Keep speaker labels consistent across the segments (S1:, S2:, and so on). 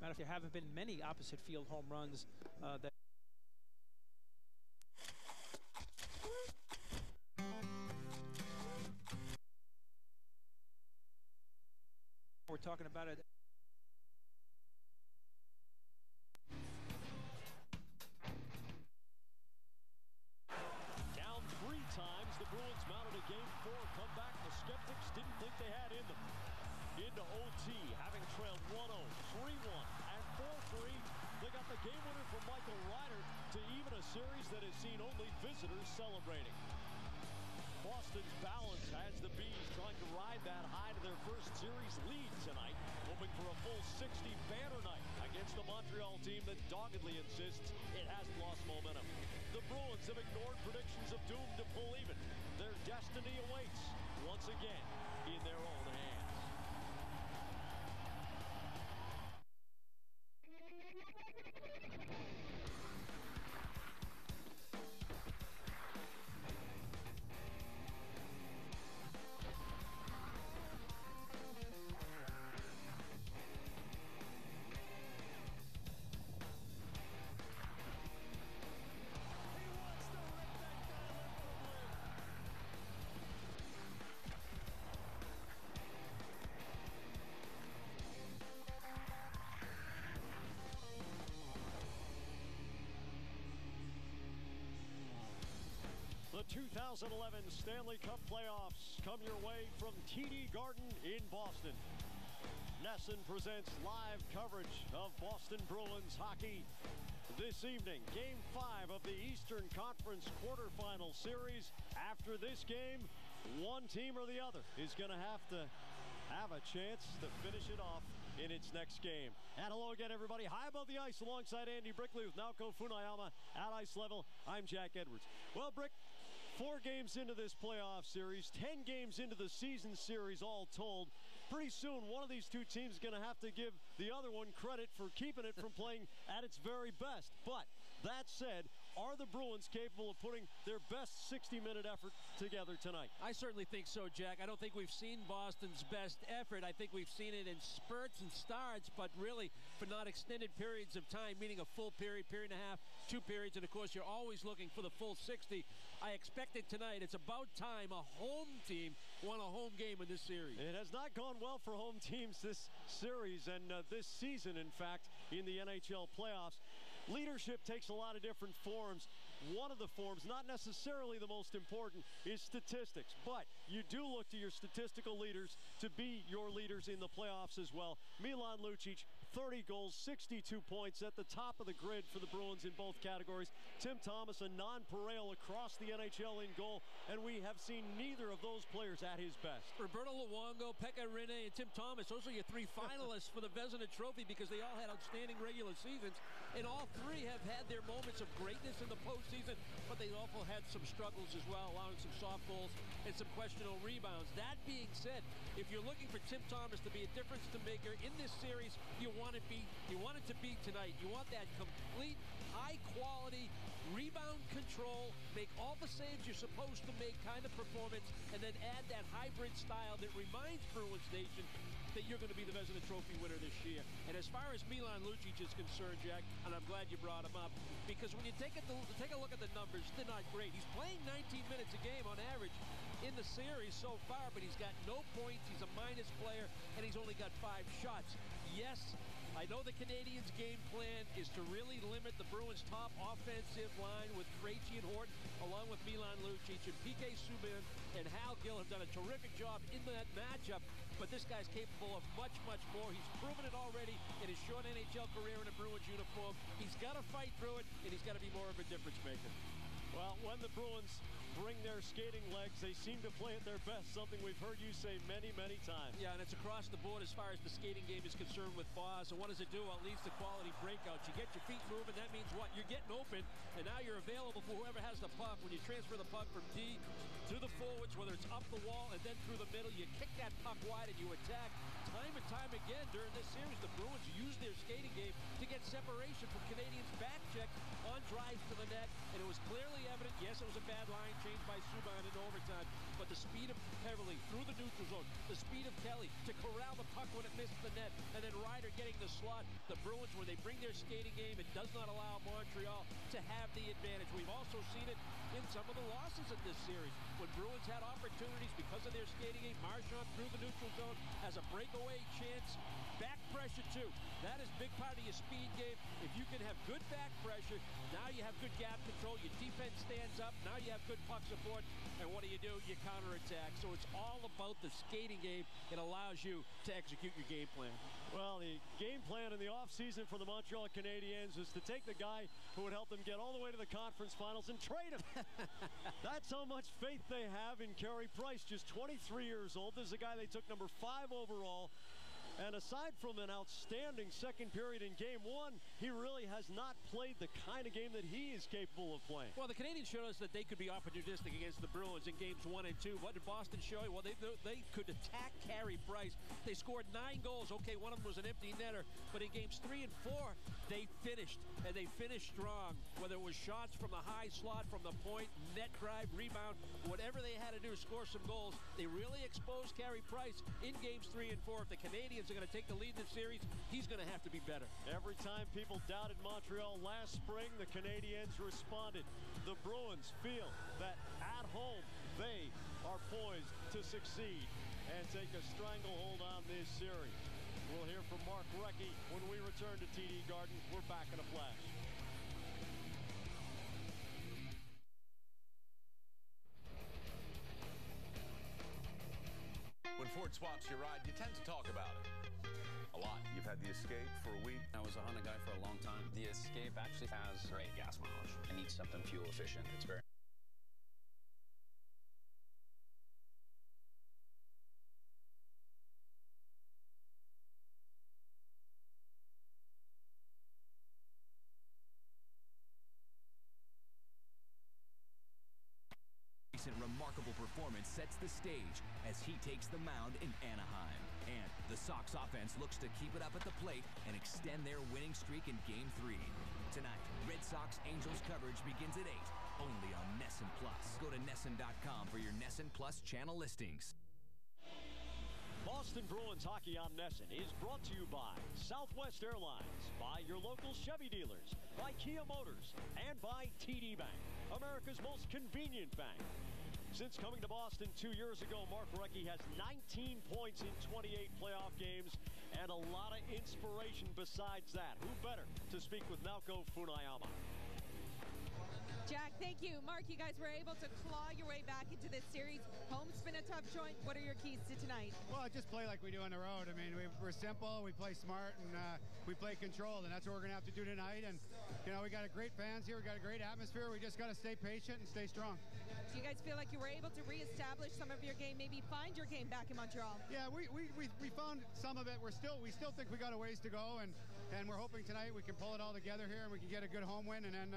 S1: Matter of fact, there haven't been many opposite field home runs that. We're talking about it.
S2: Down 3 times, the Bruins mounted a Game 4 comeback the skeptics didn't think they had in them. Into OT, having trailed 1-0, 3-1, and 4-3. They got the game winner from Michael Ryder to even a series that has seen only visitors celebrating. Boston's balance has the Bees trying to ride that high to their first series lead tonight, hoping for a full 60 banner night against the Montreal team that doggedly insists it hasn't lost momentum. The Bruins have ignored predictions of doom to pull even. Their destiny awaits once again in their own hands. The 2011 Stanley Cup playoffs come your way from TD Garden in Boston. NESN presents live coverage of Boston Bruins hockey this evening. Game 5 of the Eastern Conference quarterfinal series. After this game, one team or the other is going to have a chance to finish it off in its next game. And hello again, everybody. High above the ice alongside Andy Brickley with Naoko Funayama at ice level. I'm Jack Edwards. Well, Brick, 4 games into this playoff series, 10 games into the season series all told. Pretty soon, one of these two teams is going to have to give the other one credit for keeping it from playing at its very best. But that said, are the Bruins capable of putting their best 60-minute effort together tonight?
S3: I certainly think so, Jack. I don't think we've seen Boston's best effort. I think we've seen it in spurts and starts, but really for not extended periods of time, meaning a full period, period and a half, 2 periods, and of course you're always looking for the full 60. I expect it tonight. It's about time a home team won a home game in this series.
S2: It has not gone well for home teams this series and this season, in fact, in the NHL playoffs. Leadership takes a lot of different forms. One of the forms, not necessarily the most important, is statistics. But you do look to your statistical leaders to be your leaders in the playoffs as well. Milan Lucic, 30 goals, 62 points at the top of the grid for the Bruins in both categories. Tim Thomas, a nonpareil across the NHL in goal, and we have seen neither of those players at his best.
S3: Roberto Luongo, Pekka Rinne, and Tim Thomas, those are your 3 finalists for the Vezina Trophy because they all had outstanding regular seasons, and all 3 have had their moments of greatness in the postseason, but they also had some struggles as well, allowing some soft goals and some questionable rebounds. That being said, if you're looking for Tim Thomas to be a difference maker in this series, you want it to be tonight. You want that complete, high-quality rebound control, make all the saves you're supposed to make kind of performance, and then add that hybrid style that reminds Bruins Nation that you're going to be the Vezina Trophy winner this year. And as far as Milan Lucic is concerned, Jack, and I'm glad you brought him up, because when you take a look at the numbers, they're not great. He's playing 19 minutes a game on average in the series so far, but he's got no points, he's a minus player, and he's only got 5 shots. Yes, I know the Canadiens' game plan is to really limit the Bruins' top offensive line with Krejci and Horton, along with Milan Lucic, and PK Subban and Hal Gill have done a terrific job in that matchup, but this guy's capable of much, much more. He's proven it already in his short NHL career in a Bruins uniform. He's got to fight through it, and he's got to be more of a difference maker.
S2: Well, when the Bruins bring their skating legs, they seem to play at their best, something we've heard you say many, many times.
S3: Yeah, and it's across the board as far as the skating game is concerned with Boz. And what does it do? Well, it leads to quality breakouts. You get your feet moving. That means what? You're getting open, and now you're available for whoever has the puck. When you transfer the puck from D to the forwards, whether it's up the wall and then through the middle, you kick that puck wide and you attack. Time and time again during this series, the Bruins use their skating game to get separation from Canadians' back check on drives to the net, and it was clearly evident. Yes, it was a bad line change by Subban in overtime, but the speed of Beverly through the neutral zone, the speed of Kelly to corral the puck when it missed the net, and then Ryder getting the slot. The Bruins, when they bring their skating game, it does not allow Montreal to have the advantage. We've also seen it in some of the losses in this series. When Bruins had opportunities because of their skating game, Marchand through the neutral zone has a breakaway chance. Back pressure, too. That is a big part of your speed game. If you can have good back pressure, now you have good gap control. Your defense stands up. Now you have good puck support. And what do? You counterattack. So it's all about the skating game. It allows you to execute your game plan.
S2: Well, the game plan in the offseason for the Montreal Canadiens is to take the guy who would help them get all the way to the conference finals and trade him. That's how much faith they have in Carey Price, just 23 years old. This is a guy they took number 5 overall. And aside from an outstanding second period in Game 1, he really has not played the kind of game that he is capable of playing.
S3: Well, the Canadiens showed us that they could be opportunistic against the Bruins in Games 1 and 2. What did Boston show you? Well, they could attack Carey Price. They scored 9 goals. Okay, one of them was an empty netter. But in Games 3 and 4, they finished, and they finished strong. Whether it was shots from the high slot, from the point, net drive, rebound, whatever they had to do to score some goals, they really exposed Carey Price in Games 3 and 4. If the Canadiens are going to take the lead in the series, he's going to have to be better.
S2: Every time people doubted Montreal last spring, the Canadiens responded. The Bruins feel that at home they are poised to succeed and take a stranglehold on this series. We'll hear from Mark Recchi when we return to TD Garden. We're back in a flash.
S4: When Ford swaps your ride, you tend to talk about it a lot. You've had the Escape for a week.
S5: I was a Honda guy for a long time. The Escape actually has great gas mileage. I need something fuel efficient. It's very
S6: remarkable performance sets the stage as he takes the mound in Anaheim. And the Sox offense looks to keep it up at the plate and extend their winning streak in Game 3. Tonight, Red Sox-Angels coverage begins at 8, only on NESN Plus. Go to NESN.com for your NESN Plus channel listings.
S2: Boston Bruins Hockey on NESN is brought to you by Southwest Airlines, by your local Chevy dealers, by Kia Motors, and by TD Bank, America's most convenient bank. Since coming to Boston 2 years ago, Mark Recchi has 19 points in 28 playoff games and a lot of inspiration besides that. Who better to speak with Naoko Funayama?
S7: Jack, thank you. Mark, you guys were able to claw your way back into this series. Home's been a tough joint. What are your keys to tonight?
S8: Well, just play like we do on the road. I mean, we're simple, we play smart, and we play controlled, and that's what we're going to have to do tonight. And, you know, we got a great fans here. We got a great atmosphere. We just got to stay patient and stay strong.
S7: Do you guys feel like you were able to reestablish some of your game, maybe find your game back in Montreal?
S8: Yeah, we found some of it. We still think we got a ways to go, and we're hoping tonight we can pull it all together here and we can get a good home win and then,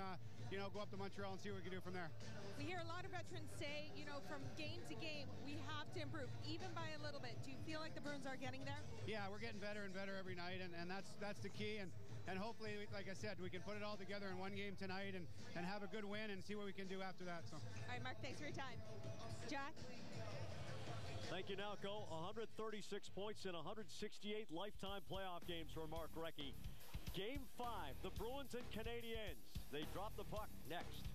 S8: you know, go up to Montreal and see what we can do from there.
S7: We hear a lot of veterans say, you know, from game to game, we have to improve, even by a little bit. Do you feel like the Bruins are getting there? Yeah, we're getting better and better every night, and that's the key. And hopefully, like I said, we can put it all together in one game tonight and have a good win and see what we can do after that. So. All right, Mark, thanks for your time. Jack?
S2: Thank you, Naoko. 136 points in 168 lifetime playoff games for Mark Recchi. Game 5, the Bruins and Canadiens. They drop the puck next.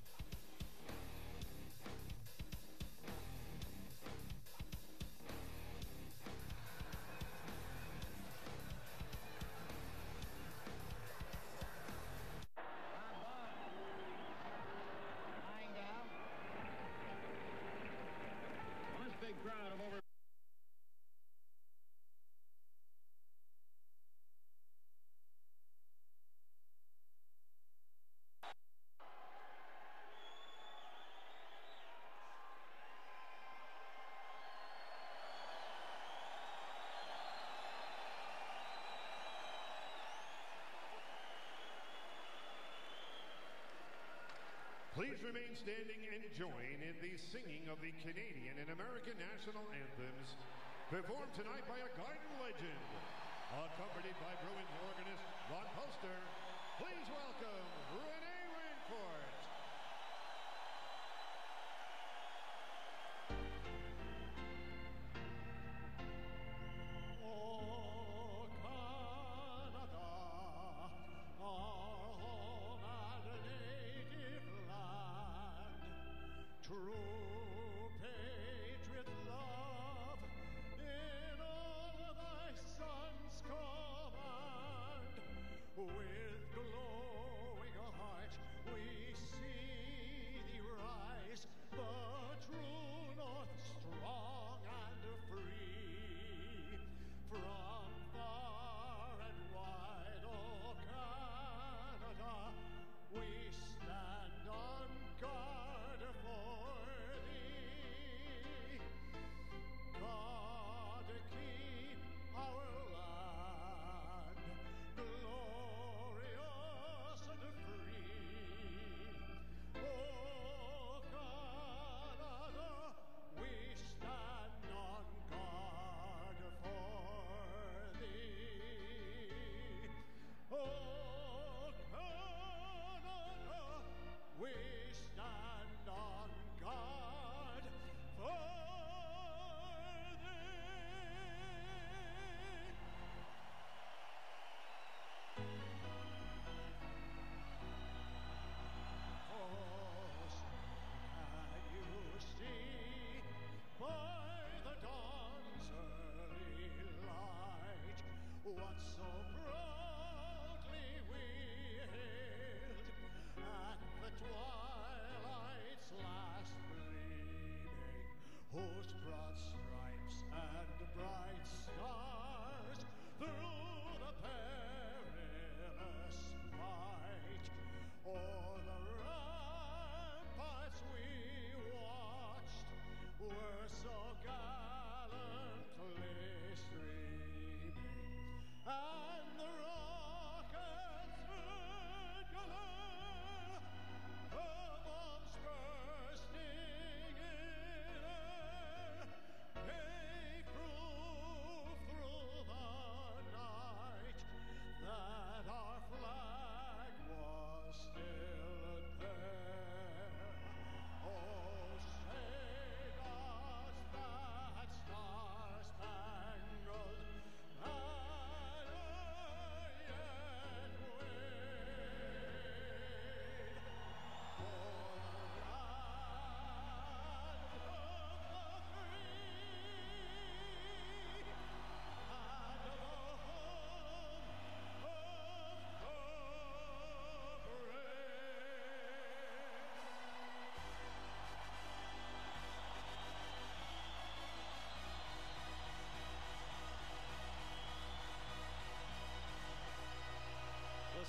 S2: Crowd of over
S9: Please remain standing and join in the singing of the Canadian and American national anthems, performed tonight by a Garden legend, accompanied by Bruins organist Ron Poster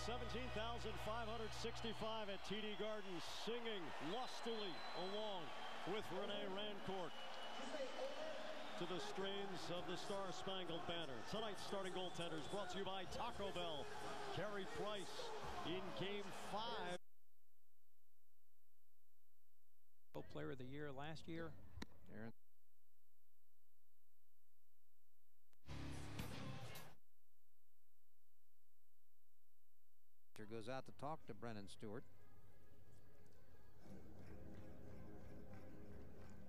S2: 17,565 at TD Garden, singing lustily along with Renee Rancourt to the strains of the Star-Spangled Banner. Tonight's starting goaltenders brought to you by Taco Bell. Carey Price in Game 5.
S1: Player of the year last year.
S10: Aaron. Goes out to talk to Brennan Stewart.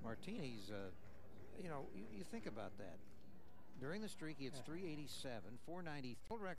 S10: Martinez, you know, you think about that. During the streak, he had 387, 490 record.